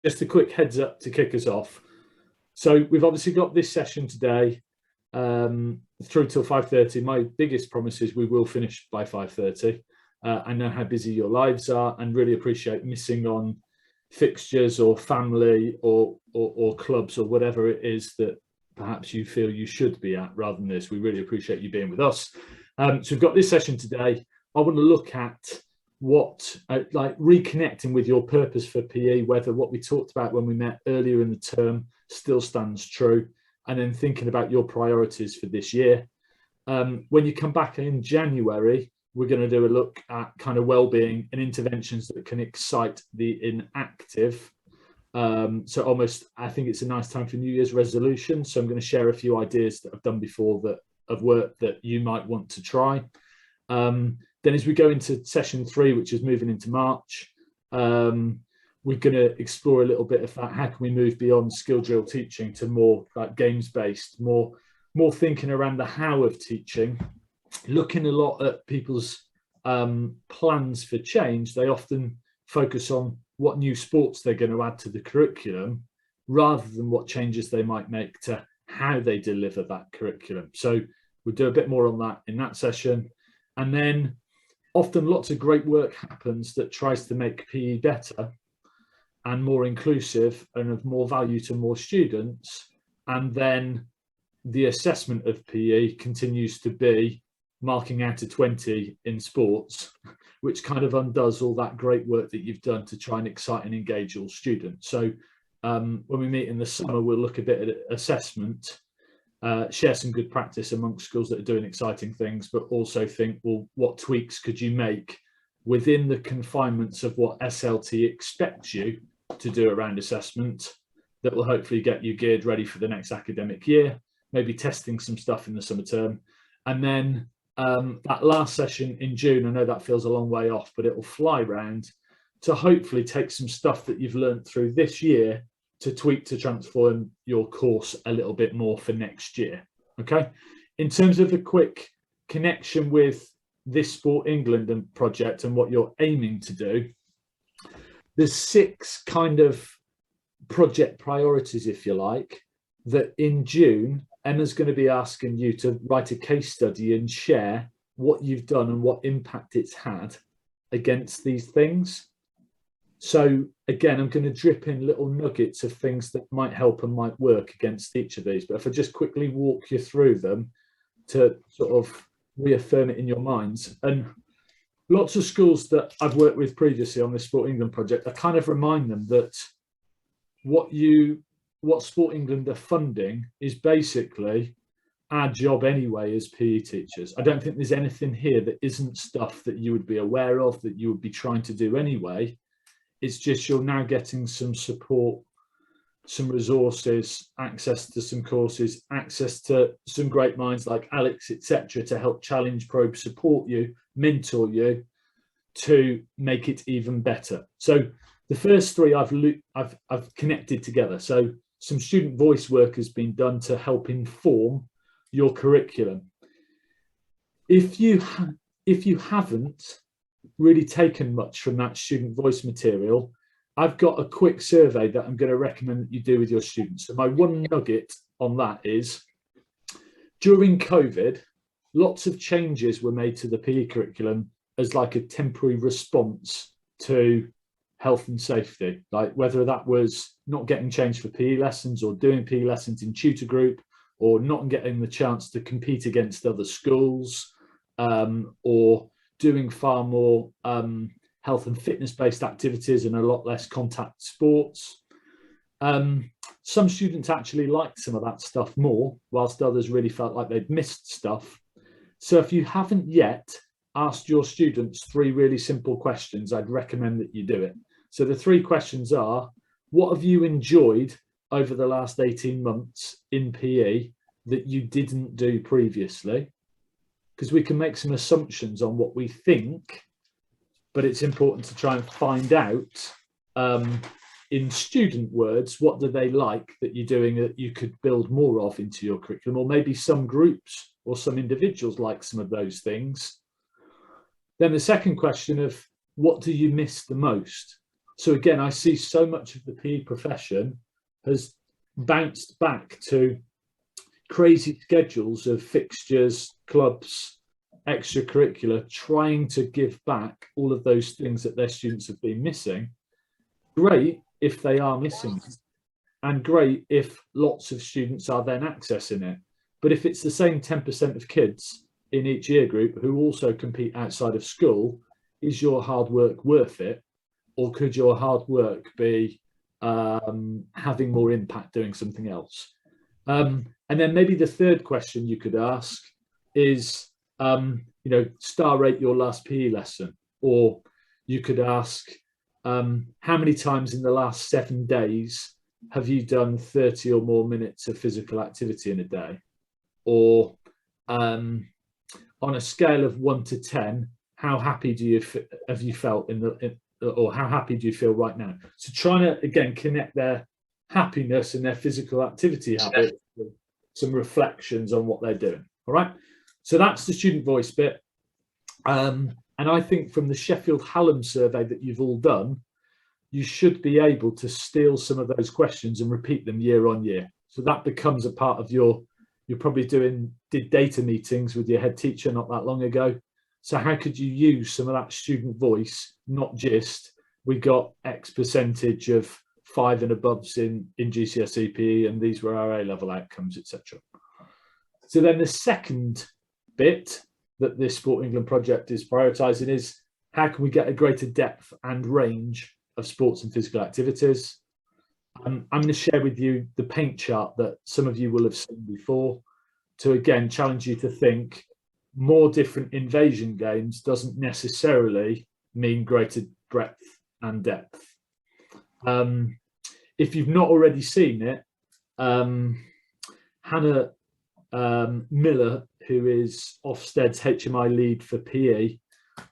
just a quick heads up to kick us off. So we've obviously got this session today through till 5:30. My biggest promise is we will finish by 5:30. I know how busy your lives are and really appreciate missing on fixtures or family or clubs or whatever it is that perhaps you feel you should be at rather than this. We really appreciate you being with us. So we've got this session today. I want to look at what like reconnecting with your purpose for PE, whether what we talked about when we met earlier in the term still stands true, and then thinking about your priorities for this year. When you come back in January, we're going to do a look at kind of well-being and interventions that can excite the inactive. So almost, I think it's a nice time for New Year's resolution. So I'm going to share a few ideas that I've done before that have worked that you might want to try. Then as we go into session 3, which is moving into March, we're going to explore a little bit of that. How can we move beyond skill drill teaching to more like games-based, more thinking around the how of teaching, looking a lot at people's plans for change. They often focus on what new sports they're going to add to the curriculum rather than what changes they might make to how they deliver that curriculum. So we'll do a bit more on that in that session. And then often lots of great work happens that tries to make PE better and more inclusive and of more value to more students. And then the assessment of PE continues to be marking out of 20 in sports, which kind of undoes all that great work that you've done to try and excite and engage all students. So when we meet in the summer, we'll look a bit at assessment, share some good practice amongst schools that are doing exciting things, but also think, well, what tweaks could you make within the confinements of what SLT expects you to do around assessment that will hopefully get you geared ready for the next academic year, maybe testing some stuff in the summer term. And then that last session in June, I know that feels a long way off, but it will fly round to hopefully take some stuff that you've learned through this year to tweak to transform your course a little bit more for next year. Okay. In terms of a quick connection with this Sport England project and what you're aiming to do, there's 6 kind of project priorities, if you like, that in June, Emma's going to be asking you to write a case study and share what you've done and what impact it's had against these things. So again, I'm going to drip in little nuggets of things that might help and might work against each of these. But if I just quickly walk you through them to sort of reaffirm it in your minds. And lots of schools that I've worked with previously on this Sport England project, I kind of remind them that what Sport England are funding is basically our job anyway as PE teachers. I don't think there's anything here that isn't stuff that you would be aware of, that you would be trying to do anyway. It's just you're now getting some support, some resources, access to some courses, access to some great minds like Alex, etc., to help challenge, probe, support you, mentor you to make it even better. So the first 3 I've connected together. So some student voice work has been done to help inform your curriculum. If you haven't really taken much from that student voice material, I've got a quick survey that I'm going to recommend that you do with your students. So my one nugget on that is, during COVID, lots of changes were made to the PE curriculum as like a temporary response to health and safety, like whether that was not getting changed for PE lessons or doing PE lessons in tutor group, or not getting the chance to compete against other schools, or doing far more health and fitness based activities and a lot less contact sports. Some students actually liked some of that stuff more, whilst others really felt like they'd missed stuff. So if you haven't yet asked your students 3 really simple questions, I'd recommend that you do it. So the 3 questions are, what have you enjoyed over the last 18 months in PE that you didn't do previously? Because we can make some assumptions on what we think, but it's important to try and find out in student words, what do they like that you're doing that you could build more of into your curriculum, or maybe some groups or some individuals like some of those things. Then the second question of, what do you miss the most? So again, I see so much of the PE profession has bounced back to crazy schedules of fixtures, clubs, extracurricular, trying to give back all of those things that their students have been missing. Great if they are missing, and great if lots of students are then accessing it. But if it's the same 10% of kids in each year group who also compete outside of school, is your hard work worth it? Or could your hard work be having more impact doing something else? And then maybe the third question you could ask is, star rate your last PE lesson. Or you could ask, how many times in the last 7 days have you done 30 or more minutes of physical activity in a day? Or on a scale of 1 to 10, how happy have you felt or how happy do you feel right now? So trying to, again, connect their happiness and their physical activity habits with some reflections on what they're doing. All right. So that's the student voice bit. And I think from the Sheffield Hallam survey that you've all done, you should be able to steal some of those questions and repeat them year on year. So that becomes a part of you're probably did data meetings with your head teacher not that long ago. So how could you use some of that student voice, not just we got X percentage of 5 and aboves in GCSE PE and these were our A-level outcomes, etc. So then the second bit that this Sport England project is prioritising is how can we get a greater depth and range of sports and physical activities. I'm going to share with you the paint chart that some of you will have seen before to again challenge you to think more different invasion games doesn't necessarily mean greater breadth and depth. If you've not already seen it, Hannah Miller, who is Ofsted's HMI lead for PE,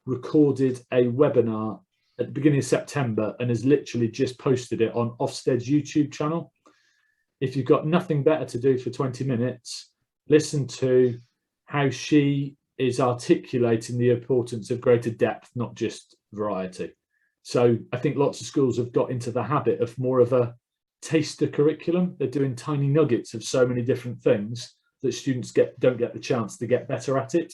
recorded a webinar at the beginning of September and has literally just posted it on Ofsted's YouTube channel. If you've got nothing better to do for 20 minutes, listen to how she is articulating the importance of greater depth, not just variety. So I think lots of schools have got into the habit of more of a taster curriculum. They're doing tiny nuggets of so many different things that students don't get the chance to get better at it.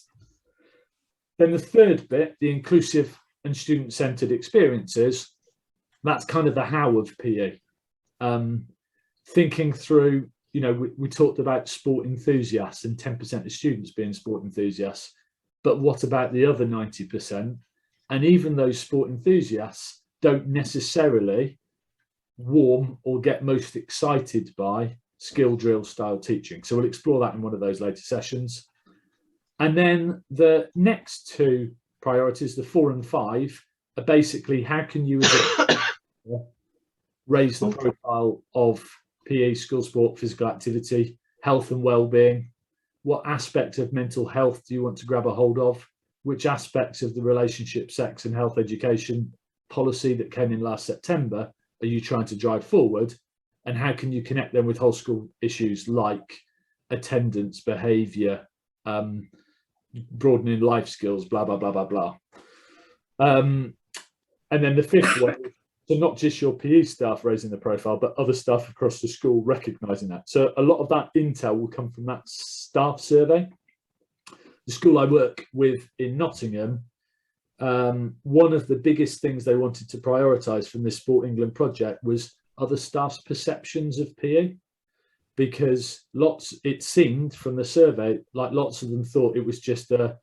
Then the third bit, the inclusive and student-centered experiences, that's kind of the how of PE. Thinking through, we talked about sport enthusiasts and 10% of students being sport enthusiasts, but what about the other 90%? And even those sport enthusiasts don't necessarily warm or get most excited by skill drill style teaching. So we'll explore that in one of those later sessions. And then the next two priorities, the 4 and 5, are basically how can you raise the profile of PE, school sport, physical activity, health and well-being. What aspect of mental health do you want to grab a hold of? Which aspects of the relationship, sex and health education policy that came in last September are you trying to drive forward? And how can you connect them with whole school issues like attendance, behaviour, broadening life skills, blah, blah, blah, blah, blah. And then the fifth one, so not just your PE staff raising the profile, but other staff across the school recognising that. So a lot of that intel will come from that staff survey. The school I work with in Nottingham, one of the biggest things they wanted to prioritise from this Sport England project was other staff's perceptions of PE, because it seemed from the survey like lots of them thought it was just an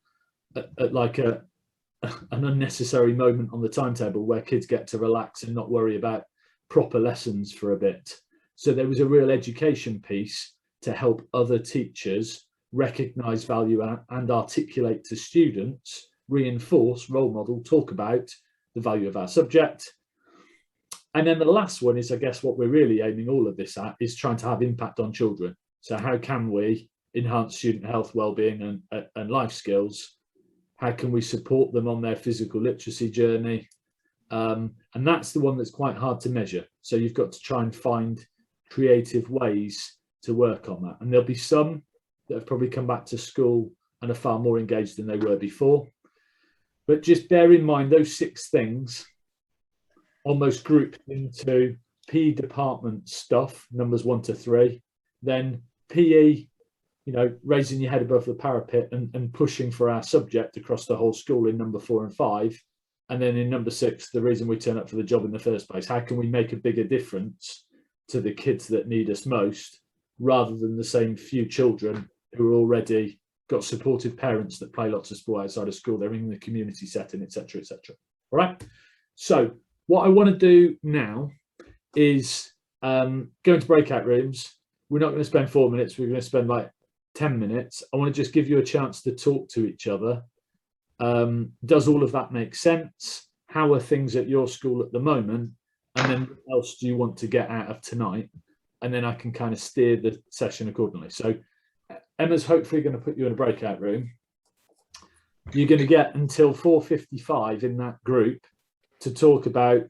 unnecessary moment on the timetable where kids get to relax and not worry about proper lessons for a bit. So there was a real education piece to help other teachers recognise value and articulate to students, reinforce, role model, talk about the value of our subject. And then the last one is, I guess, what we're really aiming all of this at is trying to have impact on children. So how can we enhance student health, well-being and life skills? How can we support them on their physical literacy journey? And that's the one that's quite hard to measure. So you've got to try and find creative ways to work on that. And there'll be some that have probably come back to school and are far more engaged than they were before. But just bear in mind those 6 things almost grouped into PE department stuff, numbers 1 to 3, then PE, raising your head above the parapet and pushing for our subject across the whole school in number 4 and 5. And then in number 6, the reason we turn up for the job in the first place. How can we make a bigger difference to the kids that need us most, rather than the same few children who are already got supportive parents that play lots of sport outside of school, they're in the community setting, etc., etc. All right. So what I want to do now is go into breakout rooms. We're not going to spend 4 minutes. We're going to spend like 10 minutes. I want to just give you a chance to talk to each other. Does all of that make sense? How are things at your school at the moment? And then what else do you want to get out of tonight? And then I can kind of steer the session accordingly. So Emma's hopefully going to put you in a breakout room. You're going to get until 4:55 in that group to talk about,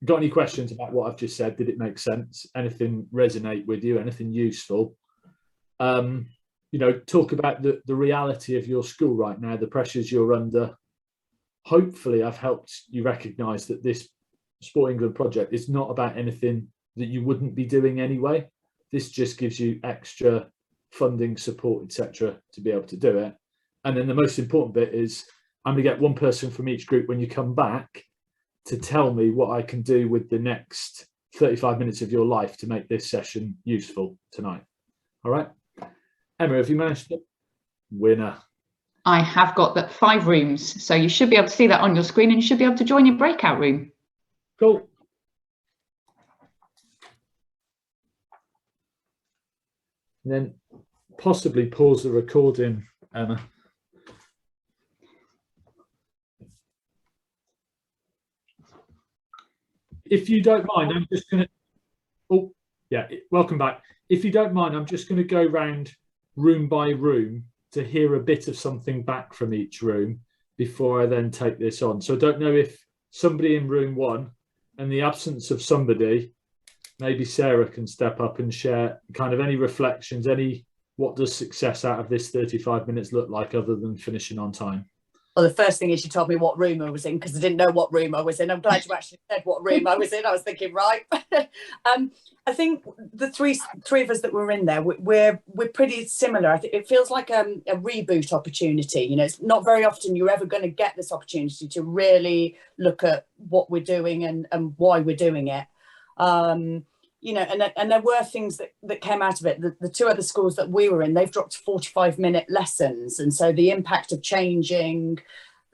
got any questions about what I've just said? Did it make sense? Anything resonate with you? Anything useful? Talk about the reality of your school right now, the pressures you're under. Hopefully I've helped you recognise that this Sport England project is not about anything that you wouldn't be doing anyway. This just gives you extra funding, support, etc., to be able to do it. And then the most important bit is I'm going to get one person from each group when you come back to tell me what I can do with the next 35 minutes of your life to make this session useful tonight. All right. Emma, have you managed to? Winner. I have got that 5 rooms. So you should be able to see that on your screen, and you should be able to join your breakout room. Cool. And then possibly pause the recording, Emma. If you don't mind, I'm just going to... Oh, yeah, welcome back. If you don't mind, I'm just going to go round room by room to hear a bit of something back from each room before I then take this on. So I don't know if somebody in room 1, in the absence of somebody, maybe Sarah can step up and share kind of any reflections, what does success out of this 35 minutes look like other than finishing on time? Well, the first thing is you told me what room I was in, because I didn't know what room I was in. I'm glad you actually said what room I was in. I was thinking, right. I think the three of us that were in there, we're pretty similar. I think it feels like a reboot opportunity. It's not very often you're ever going to get this opportunity to really look at what we're doing and why we're doing it. And there were things that came out of it. The 2 other schools that we were in, they've dropped 45-minute lessons. And so the impact of changing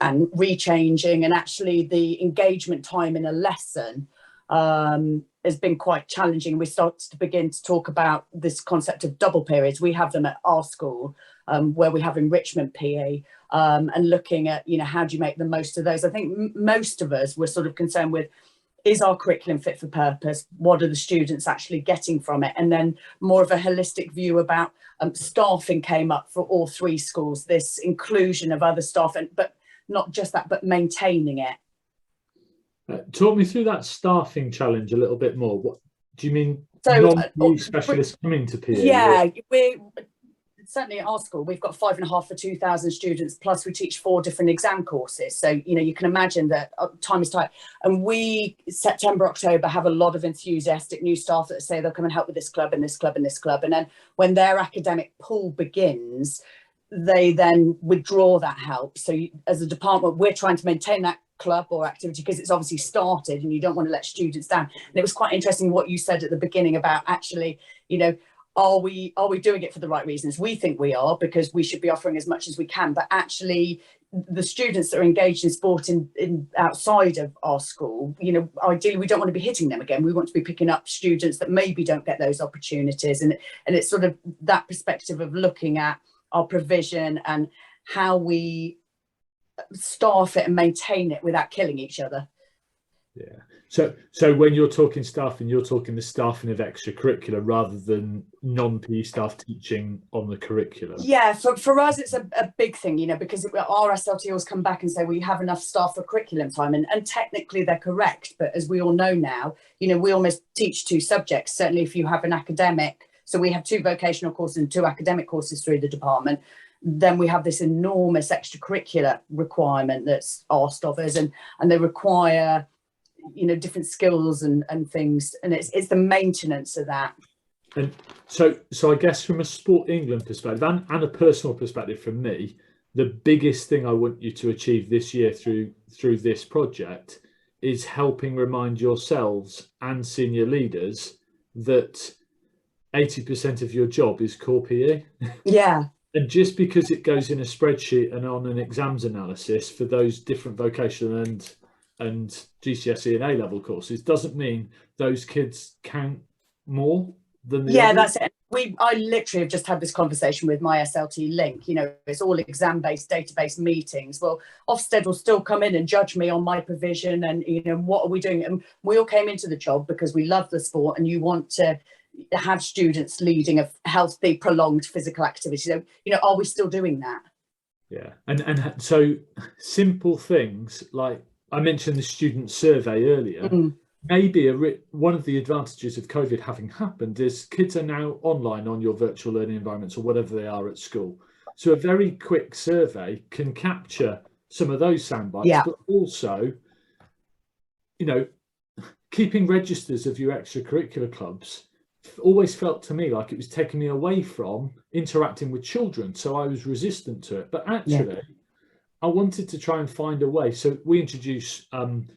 and rechanging and actually the engagement time in a lesson has been quite challenging. We started to begin to talk about this concept of double periods. We have them at our school where we have enrichment PE and looking at, how do you make the most of those? I think most of us were sort of concerned with, is our curriculum fit for purpose? What are the students actually getting from it? And then more of a holistic view about staffing came up for all 3 schools, this inclusion of other staff, but not just that, but maintaining it. Talk me through that staffing challenge a little bit more. What do you mean? So, non-PE specialists coming to PE? Yeah, we're certainly at our school, we've got 5.5 for 2,000 students, plus we teach 4 different exam courses. So, you can imagine that time is tight. And we, September, October, have a lot of enthusiastic new staff that say they'll come and help with this club and this club and this club. And then when their academic pool begins, they then withdraw that help. So as a department, we're trying to maintain that club or activity because it's obviously started and you don't want to let students down. And it was quite interesting what you said at the beginning about actually, are we doing it for the right reasons? We think we are, because we should be offering as much as we can, but actually the students that are engaged in sport in outside of our school, ideally we don't want to be hitting them again. We want to be picking up students that maybe don't get those opportunities, and it's sort of that perspective of looking at our provision and how we staff it and maintain it without killing each other. Yeah. So when you're talking staffing, you're talking the staffing of extracurricular rather than non-PE staff teaching on the curriculum. Yeah, for us it's a big thing, because our SLTOs come back and say we have enough staff for curriculum time, and technically they're correct, but as we all know now, we almost teach 2 subjects. Certainly if you have an academic, so we have 2 vocational courses and 2 academic courses through the department, then we have this enormous extracurricular requirement that's asked of us, and they require you know, different skills and things, and it's the maintenance of that. And so I guess from a Sport England perspective and a personal perspective from me, the biggest thing I want you to achieve this year through this project is helping remind yourselves and senior leaders that 80% of your job is core PE. Yeah. And just because it goes in a spreadsheet and on an exams analysis for those different vocational and GCSE and A-level courses doesn't mean those kids count more than the others. That's it. I literally have just had this conversation with my SLT link. You know, it's all exam-based, database meetings. Well, Ofsted will still come in and judge me on my provision and, you know, what are we doing? And we all came into the job because we love the sport and you want to have students leading a healthy, prolonged physical activity. So, you know, are we still doing that? Yeah. And so simple things like I mentioned the student survey earlier. Maybe one of the advantages of COVID having happened is kids are now online on your virtual learning environments or whatever they are at school. So a very quick survey can capture some of those sound bites, but also, you know, keeping registers of your extracurricular clubs always felt to me like it was taking me away from interacting with children. So I was resistant to it. But actually, I wanted to try and find a way. So we introduced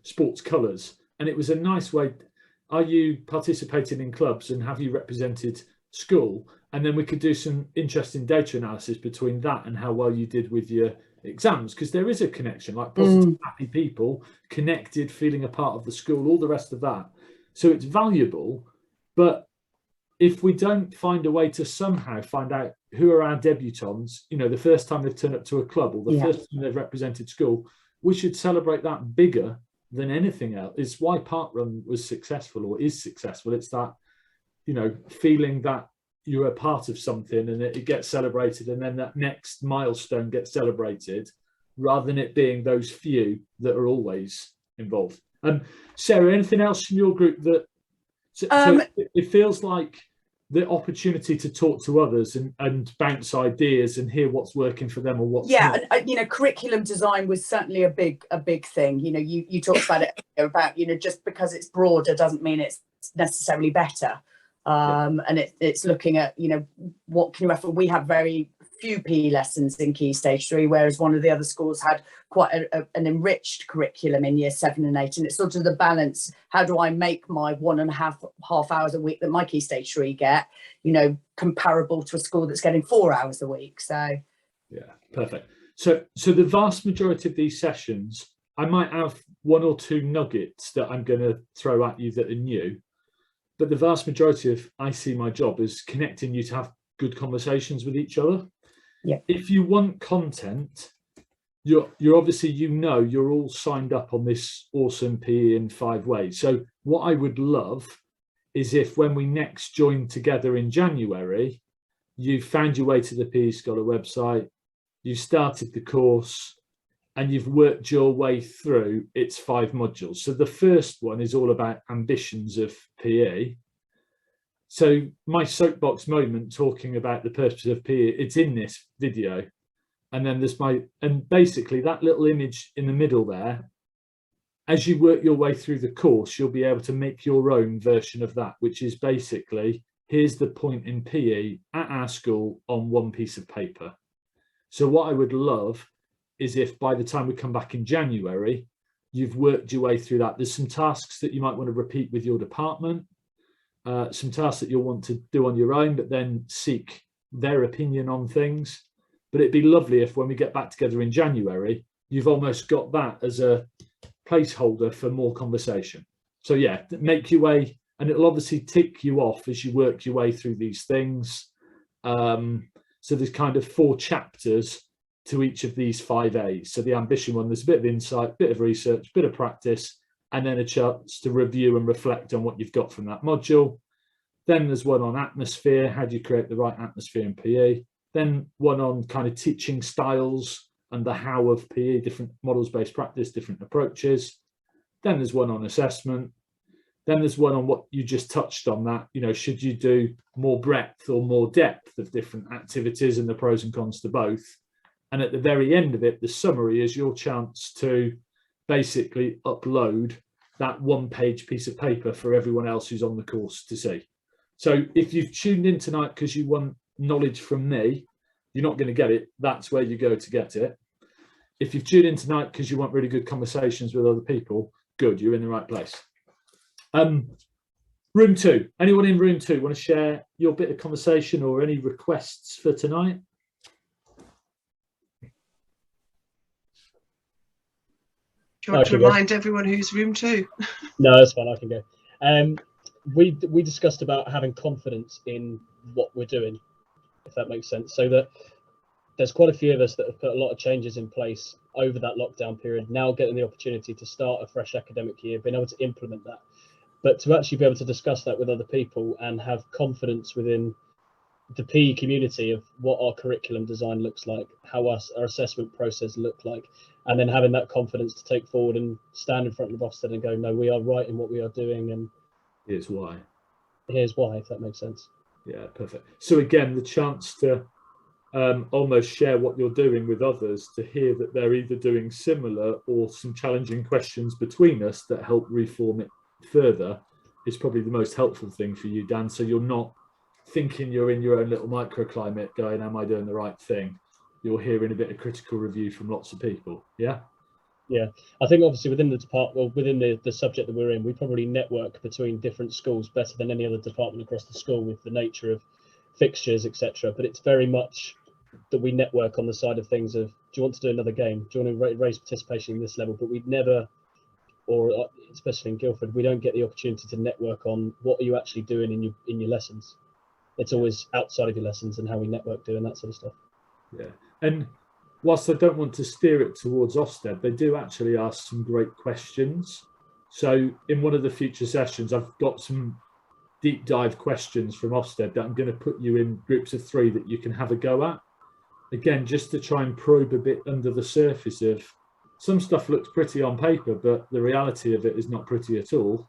sports colours. And it was a nice way. Are you participating in clubs and have you represented school? And then we could do some interesting data analysis between that and how well you did with your exams, because there is a connection, like positive, happy people, connected, feeling a part of the school, all the rest of that. So it's valuable. But if we don't find a way to somehow find out who are our debutants, you know, the first time they've turned up to a club or the first time they've represented school, we should celebrate that bigger than anything else. It's why Parkrun was successful or is successful. It's that, you know, feeling that you're a part of something and it gets celebrated and then that next milestone gets celebrated rather than it being those few that are always involved. Sarah, anything else from your group that so it feels like the opportunity to talk to others and bounce ideas and hear what's working for them or what's not. And, you know, curriculum design was certainly a big thing. You know, you talked about it about, you know, just because it's broader doesn't mean it's necessarily better. And it's looking at, you know, what can you offer. We have very few PE lessons in Key Stage 3, whereas one of the other schools had quite an enriched curriculum in year 7 and 8. And it's sort of the balance. How do I make my 1.5 hours a week that my Key Stage 3 get, you know, comparable to a school that's getting 4 hours a week? So yeah, perfect. So the vast majority of these sessions, I might have 1 or 2 nuggets that I'm going to throw at you that are new, but the vast majority of I see my job is connecting you to have good conversations with each other. Yeah. If you want content, you're obviously, you know, you're all signed up on this awesome PE in 5 ways. So what I would love is if when we next join together in January, you found your way to the PE Scholar website, you started the course, and you've worked your way through its 5 modules. So the first one is all about ambitions of PE. So my soapbox moment talking about the purpose of PE, it's in this video. And then there's and basically that little image in the middle there, as you work your way through the course, you'll be able to make your own version of that, which is basically, here's the point in PE at our school on 1 piece of paper. So what I would love is if by the time we come back in January, you've worked your way through that. There's some tasks that you might want to repeat with your department, some tasks that you'll want to do on your own, but then seek their opinion on things. But it'd be lovely if when we get back together in January, you've almost got that as a placeholder for more conversation. So yeah, make your way, and it'll obviously tick you off as you work your way through these things. So there's kind of 4 chapters to each of these 5 A's. So the ambition one, there's a bit of insight, bit of research, bit of practice, and then a chance to review and reflect on what you've got from that module. Then there's one on atmosphere. How do you create the right atmosphere in PE? Then one on kind of teaching styles and the how of PE, different models-based practice, different approaches. Then there's one on assessment. Then there's one on what you just touched on, that, you know, should you do more breadth or more depth of different activities and the pros and cons to both. And at the very end of it, the summary is your chance to basically upload that one-page piece of paper for everyone else who's on the course to see. So if you've tuned in tonight because you want knowledge from me, you're not going to get it. That's where you go to get it. If you've tuned in tonight because you want really good conversations with other people, good, you're in the right place. Room 2. Anyone in room 2 want to share your bit of conversation or any requests for tonight? Do you want to remind everyone who's room 2? No, that's fine. I can go. We discussed about having confidence in what we're doing, if that makes sense. So that there's quite a few of us that have put a lot of changes in place over that lockdown period, now getting the opportunity to start a fresh academic year, being able to implement that. But to actually be able to discuss that with other people and have confidence within the PE community of what our curriculum design looks like, how our assessment process look like, and then having that confidence to take forward and stand in front of Ofsted and go, no, we are right in what we are doing, and here's why. Here's why, if that makes sense. Yeah, perfect. So again, the chance to almost share what you're doing with others, to hear that they're either doing similar or some challenging questions between us that help reform it further, is probably the most helpful thing for you, Dan. So you're not thinking you're in your own little microclimate going, am I doing the right thing? You're hearing a bit of critical review from lots of people. Yeah. Yeah, I think obviously within the department, or within the subject that we're in, we probably network between different schools better than any other department across the school with the nature of fixtures, etc. But it's very much that we network on the side of things of, do you want to do another game? Do you want to raise participation in this level? But we'd never, or especially in Guildford, we don't get the opportunity to network on what are you actually doing in your lessons. It's always outside of your lessons and how we network doing that sort of stuff. Yeah, and whilst I don't want to steer it towards Ofsted, they do actually ask some great questions. So in one of the future sessions, I've got some deep dive questions from Ofsted that I'm going to put you in groups of 3 that you can have a go at. Again, just to try and probe a bit under the surface of some stuff looks pretty on paper, but the reality of it is not pretty at all.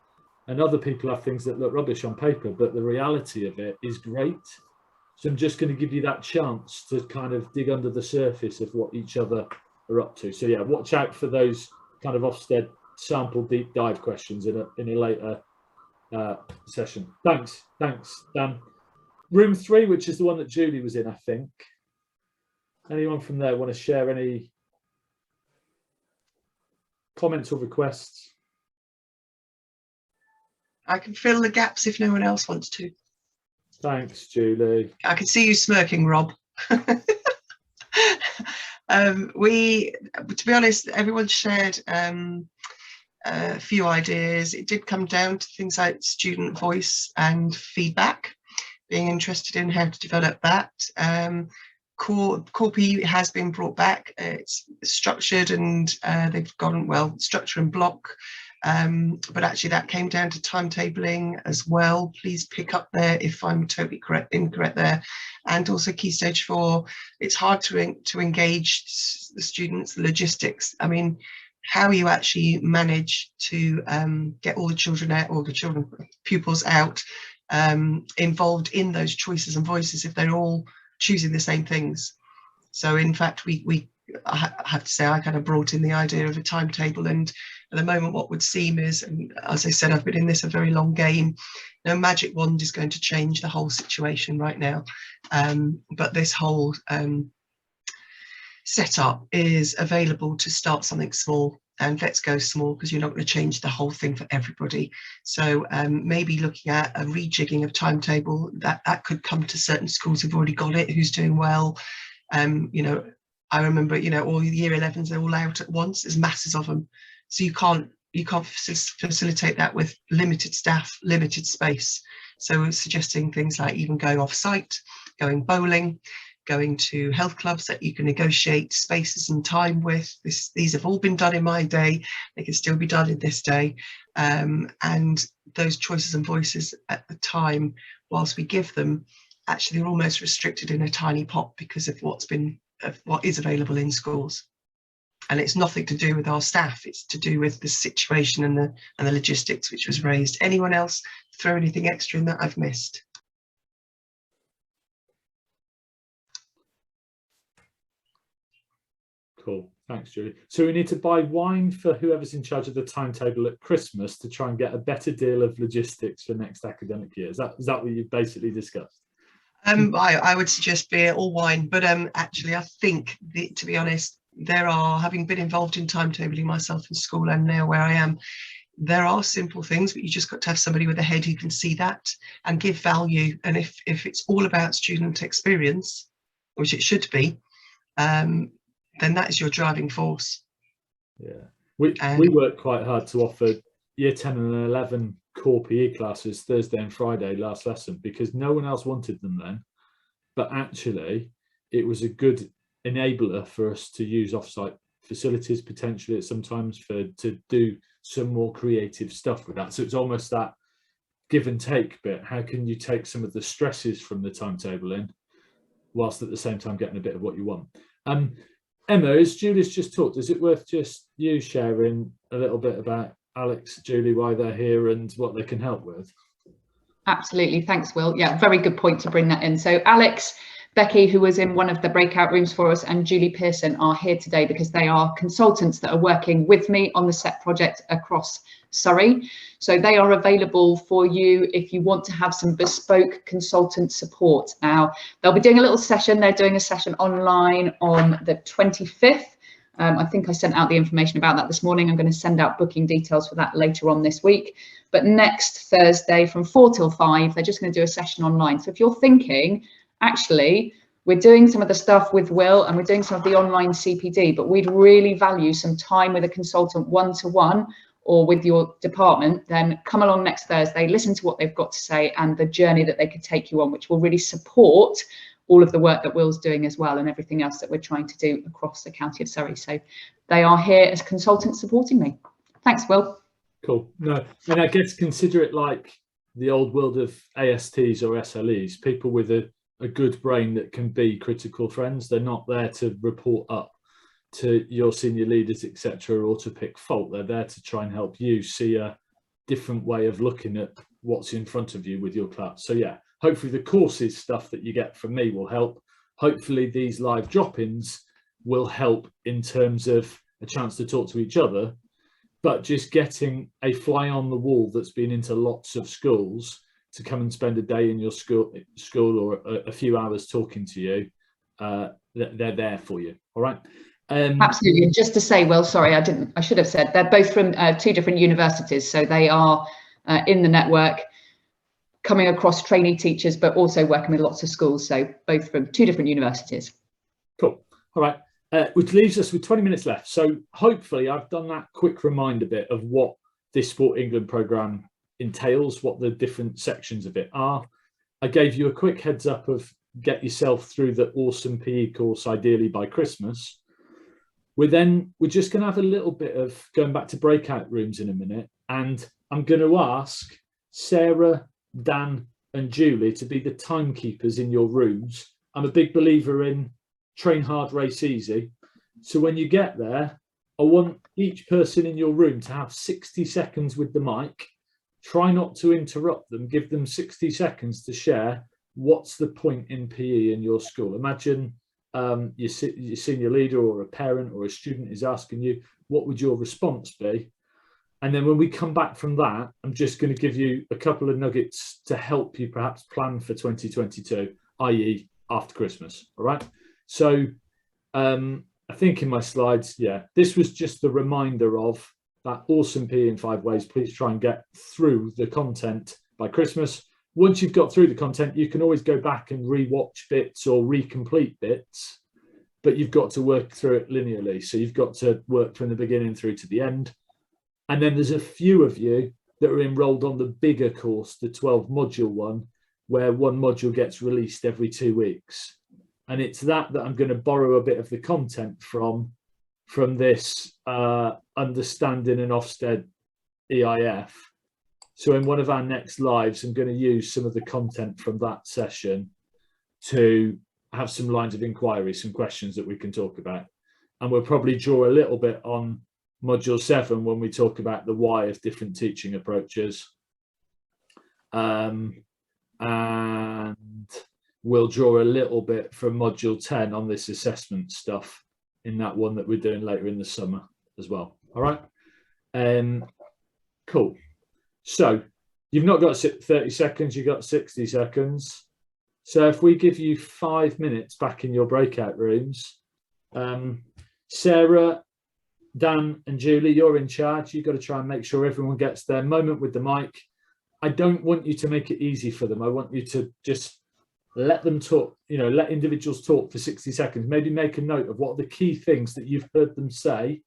And other people have things that look rubbish on paper, but the reality of it is great. So I'm just going to give you that chance to kind of dig under the surface of what each other are up to. So yeah, watch out for those kind of Ofsted sample deep dive questions in a later session. Thanks, Dan. Room 3, which is the one that Julie was in, I think. Anyone from there want to share any comments or requests? I can fill the gaps if no one else wants to. Thanks, Julie. I can see you smirking, Rob. To be honest, everyone shared a few ideas. It did come down to things like student voice and feedback, being interested in how to develop that. Core PE has been brought back. It's structured and they've gone, well, structure and block. But actually that came down to timetabling as well. Please pick up there if I'm totally incorrect there. And also Key Stage 4, it's hard to engage the students, the logistics. I mean, how you actually manage to get all the children out, or the pupils out, involved in those choices and voices if they're all choosing the same things. So in fact, I have to say, I kind of brought in the idea of a timetable, and at the moment what would seem is, and as I said, I've been in this a very long game, no magic wand is going to change the whole situation right now, but this whole setup is available to start something small, and let's go small, because you're not going to change the whole thing for everybody. So maybe looking at a rejigging of timetable, that could come to certain schools who've already got it, who's doing well. You know, I remember, you know, all the year 11s, they're all out at once. There's masses of them. So you can't facilitate that with limited staff, limited space. So we're suggesting things like even going off site, going bowling, going to health clubs that you can negotiate spaces and time with. These have all been done in my day. They can still be done in this day. And those choices and voices at the time, whilst we give them, actually they're almost restricted in a tiny pot because of what is available in schools. And it's nothing to do with our staff, it's to do with the situation and the logistics which was raised. Anyone else throw anything extra in that I've missed? Cool. Thanks, Julie. So we need to buy wine for whoever's in charge of the timetable at Christmas to try and get a better deal of logistics for next academic year. Is that what you've basically discussed? I would suggest beer or wine, but actually I think, to be honest, there are, having been involved in timetabling myself in school and now where I am, there are simple things, but you just got to have somebody with a head who can see that and give value. And if it's all about student experience, which it should be, then that is your driving force. Yeah, we worked quite hard to offer year 10 and 11 core PE classes Thursday and Friday last lesson because no one else wanted them then, but actually it was a good enabler for us to use offsite facilities potentially sometimes to do some more creative stuff with that. So it's almost that give and take bit. How can you take some of the stresses from the timetable in whilst at the same time getting a bit of what you want? Emma, as Julie's just talked, is it worth just you sharing a little bit about Alex, Julie, why they're here and what they can help with? Absolutely. Thanks, Will. Yeah, very good point to bring that in. So Alex, Becky, who was in one of the breakout rooms for us, and Julie Pearson are here today because they are consultants that are working with me on the SETT project across Surrey. So they are available for you if you want to have some bespoke consultant support. Now, they'll be doing a little session. They're doing a session online on the 25th. I think I sent out the information about that this morning. I'm going to send out booking details for that later on this week. But next Thursday from 4 till 5, they're just going to do a session online. So if you're thinking, actually, we're doing some of the stuff with Will and we're doing some of the online CPD, but we'd really value some time with a consultant one-to-one or with your department, then come along next Thursday, listen to what they've got to say and the journey that they could take you on, which will really support all of the work that Will's doing as well and everything else that we're trying to do across the county of Surrey. So they are here as consultants supporting me. Thanks, Will. Cool. No, and I guess consider it like the old world of ASTs or SLEs, people with a good brain that can be critical friends. They're not there to report up to your senior leaders, etc., or to pick fault. They're there to try and help you see a different way of looking at what's in front of you with your class. So yeah, hopefully the courses stuff that you get from me will help. Hopefully these live drop-ins will help in terms of a chance to talk to each other, but just getting a fly on the wall that's been into lots of schools to come and spend a day in your school or a few hours talking to you, they're there for you. All right. Absolutely. And just to say, Will, sorry, I should have said they're both from two different universities. So they are in the network coming across trainee teachers, but also working with lots of schools. So both from two different universities. Cool. All right. Which leaves us with 20 minutes left. So hopefully I've done that quick reminder bit of what this Sport England programme entails, what the different sections of it are. I gave you a quick heads up of get yourself through the awesome PE course ideally by Christmas. We're just going to have a little bit of going back to breakout rooms in a minute, and I'm going to ask Sarah, Dan and Julie to be the timekeepers in your rooms. I'm a big believer in train hard, race easy. So when you get there, I want each person in your room to have 60 seconds with the mic. Try not to interrupt them. Give them 60 seconds to share what's the point in PE in your school. Imagine your senior leader or a parent or a student is asking you, what would your response be? And then when we come back from that, I'm just going to give you a couple of nuggets to help you perhaps plan for 2022, i.e. after Christmas. All right. So I think in my slides, yeah, this was just the reminder of that awesome PE in 5 ways. Please try and get through the content by Christmas. Once you've got through the content, you can always go back and re-watch bits or recomplete bits, but you've got to work through it linearly. So you've got to work from the beginning through to the end. And then there's a few of you that are enrolled on the bigger course, the 12 module one, where one module gets released every 2 weeks. And it's that I'm going to borrow a bit of the content from this understanding an Ofsted EIF. So in one of our next lives, I'm going to use some of the content from that session to have some lines of inquiry, some questions that we can talk about. And we'll probably draw a little bit on module 7 when we talk about the why of different teaching approaches. And we'll draw a little bit from module 10 on this assessment stuff in that one that we're doing later in the summer as well. All right. Cool. So you've not got 30 seconds, you've got 60 seconds. So if we give you 5 minutes back in your breakout rooms, Sarah, Dan and Julie, you're in charge. You've got to try and make sure everyone gets their moment with the mic. I don't want you to make it easy for them. I want you to just let them talk, let individuals talk for 60 seconds. Maybe make a note of what are the key things that you've heard them say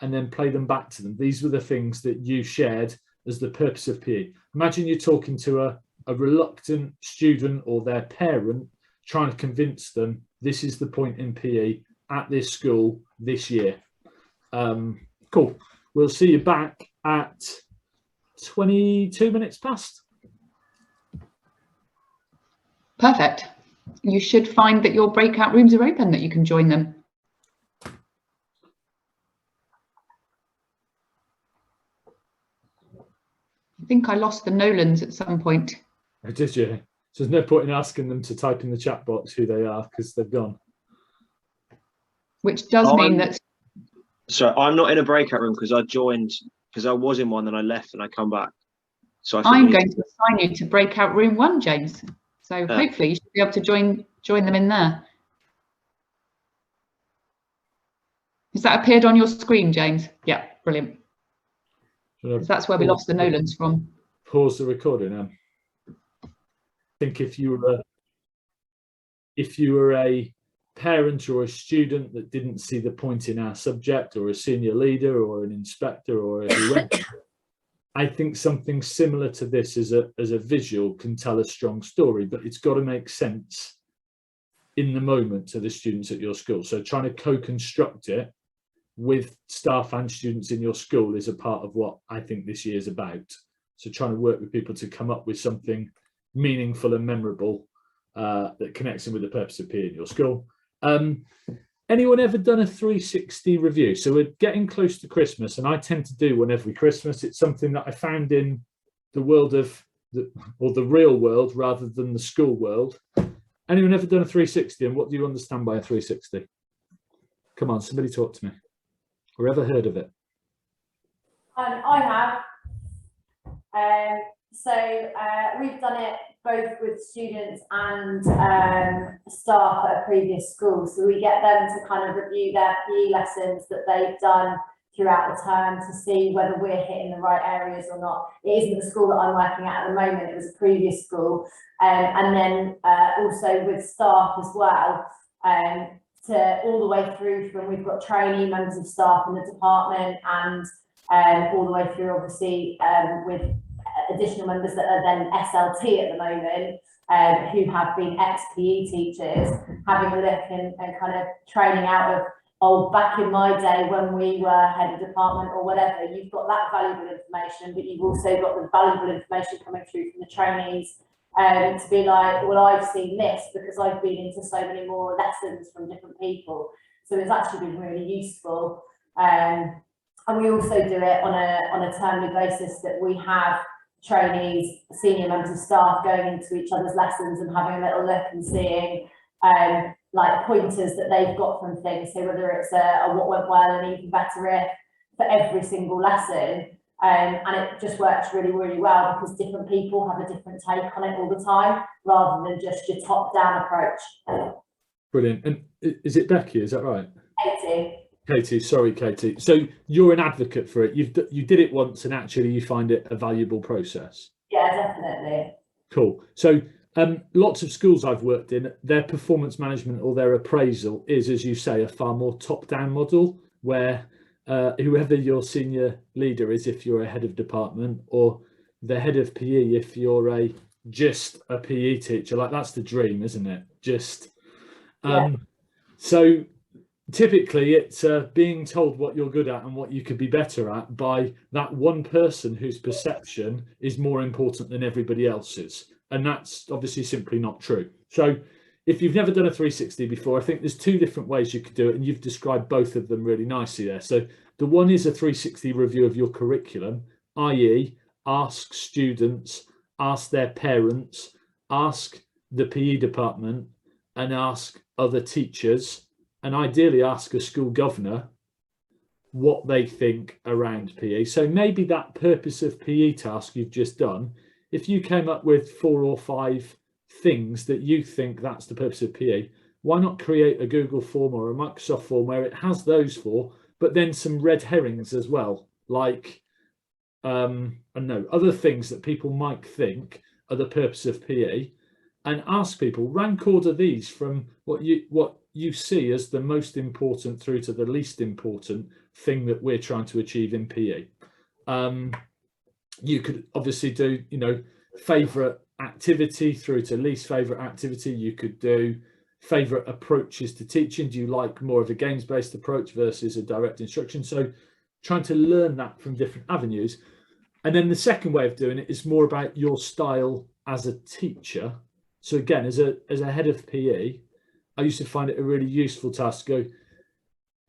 and then play them back to them. These were the things that you shared as the purpose of PE. Imagine you're talking to a reluctant student or their parent, trying to convince them this is the point in PE at this school this year. Cool. We'll see you back at 22 minutes past. Perfect. You should find that your breakout rooms are open, that you can join them. I think I lost the Nolans at some point. Oh, did you? So there's no point in asking them to type in the chat box who they are because they've gone. Which does mean that... So I'm not in a breakout room because I joined, because I was in one and I left and I come back. So I'm going to assign you to breakout room 1, James. So hopefully you should be able to join them in there. Has that appeared on your screen, James? Yeah, brilliant. That's where we lost the Nolans from. Pause the recording. I think if you were a parent or a student that didn't see the point in our subject, or a senior leader or an inspector or a whoever, I think something similar to this as a visual can tell a strong story, but it's got to make sense in the moment to the students at your school. So trying to co-construct it with staff and students in your school is a part of what I think this year is about. So trying to work with people to come up with something meaningful and memorable that connects them with the purpose of PE in your school. Anyone ever done a 360 review? So we're getting close to Christmas, and I tend to do one every Christmas. It's something that I found in the world of the real world rather than the school world. Anyone ever done a 360, and what do you understand by a 360? Come on, somebody talk to me. Or ever heard of it? I have. We've done it both with students and staff at a previous school. So we get them to kind of review their PE lessons that they've done throughout the term to see whether we're hitting the right areas or not. It isn't the school that I'm working at the moment, it was a previous school. And then also with staff as well, to all the way through from, we've got trainee members of staff in the department, and all the way through obviously with additional members that are then SLT at the moment, who have been ex-PE teachers, having a look and kind of training out of, oh, back in my day when we were head of department or whatever. You've got that valuable information, but you've also got the valuable information coming through from the trainees, to be like, well, I've seen this because I've been into so many more lessons from different people. So it's actually been really useful. And we also do it on a termly basis, that we have trainees, senior members of staff going into each other's lessons and having a little look and seeing like pointers that they've got from things. So whether it's a what went well and even better if for every single lesson. And it just works really, really well because different people have a different take on it all the time, rather than just your top-down approach. Brilliant. And is it Becky? Is that right? Katie, sorry, Katie. So you're an advocate for it. You did it once, and actually you find it a valuable process. Yeah, definitely. Cool. So lots of schools I've worked in, their performance management or their appraisal is, as you say, a far more top-down model, where whoever your senior leader is, if you're a head of department, or the head of PE, if you're just a PE teacher, like that's the dream, isn't it? Just so typically it's being told what you're good at and what you could be better at by that one person whose perception is more important than everybody else's, and that's obviously simply not true. So if you've never done a 360 before, I think there's two different ways you could do it, and you've described both of them really nicely there. So the one is a 360 review of your curriculum, i.e. ask students, ask their parents, ask the PE department, and ask other teachers and ideally ask a school governor what they think around PE. So maybe that purpose of PE task you've just done, if you came up with 4 or 5 things that you think that's the purpose of PE, why not create a Google form or a Microsoft form where it has those 4, but then some red herrings as well, like I don't know, other things that people might think are the purpose of PE, and ask people, rank order these from what you see as the most important through to the least important thing that we're trying to achieve in PE. You could obviously do, you know, favorite activity through to least favorite activity. You could do favorite approaches to teaching. Do you like more of a games-based approach versus a direct instruction? So trying to learn that from different avenues. And then the second way of doing it is more about your style as a teacher. So again, as a head of PE, I used to find it a really useful task to go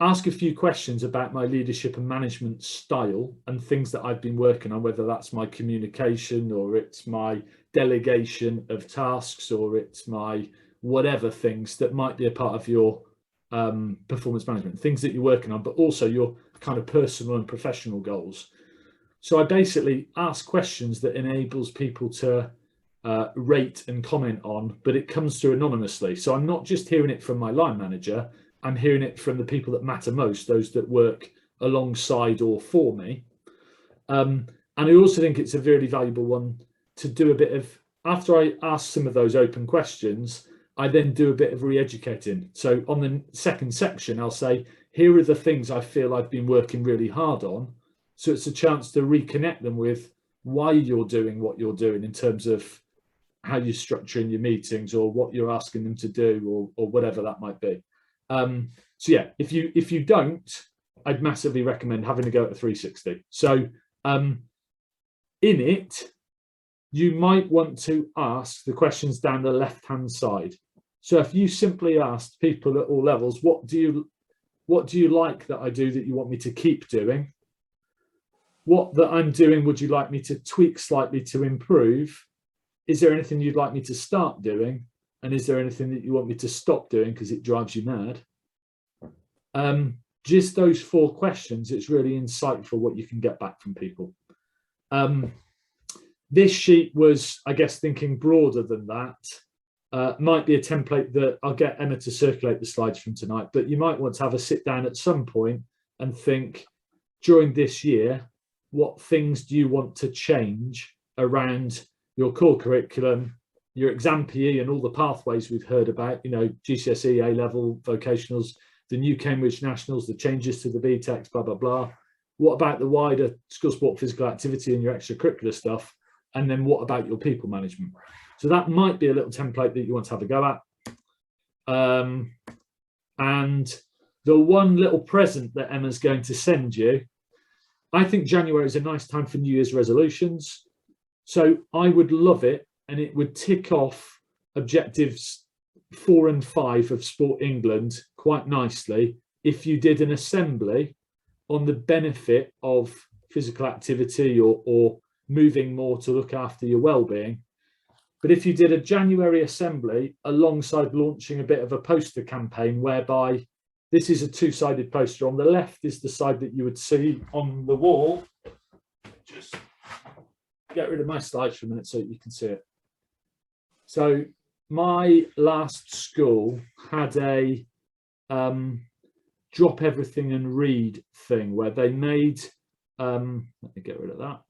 ask a few questions about my leadership and management style and things that I've been working on, whether that's my communication or it's my delegation of tasks or it's my whatever things that might be a part of your performance management, things that you're working on, but also your kind of personal and professional goals. So I basically ask questions that enables people to rate and comment on, but it comes through anonymously. So I'm not just hearing it from my line manager, I'm hearing it from the people that matter most, those that work alongside or for me. And I also think it's a really valuable one to do a bit of, after I ask some of those open questions, I then do a bit of re-educating. So on the second section, I'll say, here are the things I feel I've been working really hard on. So it's a chance to reconnect them with why you're doing what you're doing in terms of how you're structuring your meetings or what you're asking them to do or whatever that might be. So yeah, if you don't, I'd massively recommend having a go at a 360. So in it, you might want to ask the questions down the left-hand side. So if you simply asked people at all levels, what do you like that I do that you want me to keep doing? What that I'm doing would you like me to tweak slightly to improve? Is there anything you'd like me to start doing? And is there anything that you want me to stop doing because it drives you mad? Just those 4 questions, it's really insightful what you can get back from people. This sheet was, I guess, thinking broader than that. Might be a template that I'll get Emma to circulate the slides from tonight, but you might want to have a sit down at some point and think during this year, what things do you want to change around your core curriculum, your exam PE and all the pathways we've heard about, you know, GCSE, A-level, vocationals, the new Cambridge Nationals, the changes to the BTECs, blah, blah, blah. What about the wider school sport physical activity and your extracurricular stuff? And then what about your people management? So that might be a little template that you want to have a go at. And the one little present that Emma's going to send you, I think January is a nice time for New Year's resolutions. So I would love it, and it would tick off objectives 4 and 5 of Sport England quite nicely if you did an assembly on the benefit of physical activity or moving more to look after your well-being. But if you did a January assembly alongside launching a bit of a poster campaign whereby this is a 2-sided poster, on the left is the side that you would see on the wall. Just get rid of my slides for a minute so you can see it. So my last school had a drop everything and read thing where they made, let me get rid of that.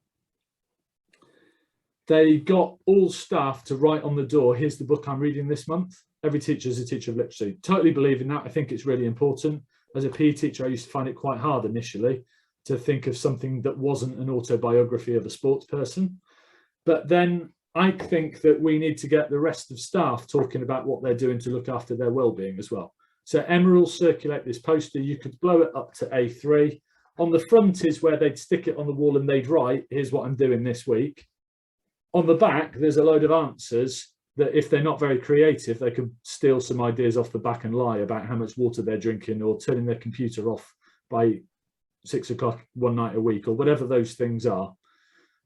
They got all staff to write on the door, here's the book I'm reading this month. Every teacher is a teacher of literacy. Totally believe in that. I think it's really important. As a PE teacher, I used to find it quite hard initially to think of something that wasn't an autobiography of a sports person. But then I think that we need to get the rest of staff talking about what they're doing to look after their well-being as well. So Emma will circulate this poster. You could blow it up to A3. On the front is where they'd stick it on the wall and they'd write, here's what I'm doing this week. On the back, there's a load of answers that if they're not very creative, they could steal some ideas off the back and lie about how much water they're drinking or turning their computer off by 6 o'clock one night a week or whatever those things are.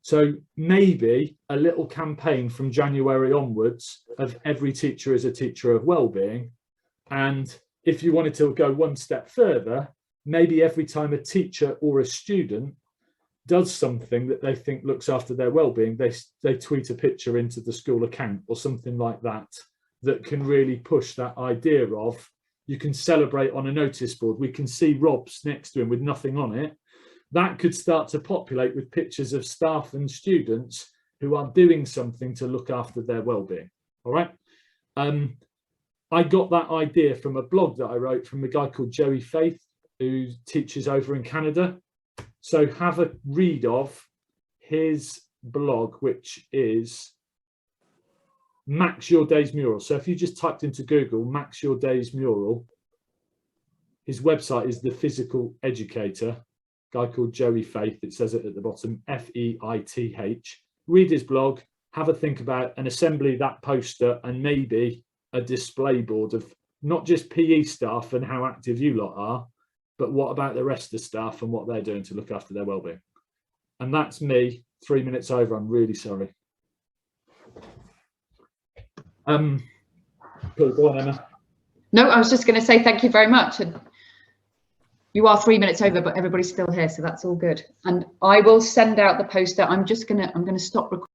So maybe a little campaign from January onwards of every teacher is a teacher of well-being, and if you wanted to go one step further, maybe every time a teacher or a student does something that they think looks after their well-being, they tweet a picture into the school account or something like that, that can really push that idea of, you can celebrate on a notice board. We can see Rob's next to him with nothing on it. That could start to populate with pictures of staff and students who are doing something to look after their well-being. All right. I got that idea from a blog that I wrote from a guy called Joey Faith, who teaches over in Canada. So have a read of his blog, which is Max Your Day's Mural. So if you just typed into Google Max Your Day's Mural, his website is The Physical Educator, guy called Joey Faith. It says it at the bottom, F-E-I-T-H. Read his blog, have a think about and assembly that poster and maybe a display board of not just PE staff and how active you lot are, but what about the rest of the staff and what they're doing to look after their well-being. And that's me, 3 minutes over. I'm really sorry. Cool. Go on, Emma. No, I was just going to say thank you very much. And you are 3 minutes over, but everybody's still here, so that's all good. And I will send out the poster. I'm going to stop recording.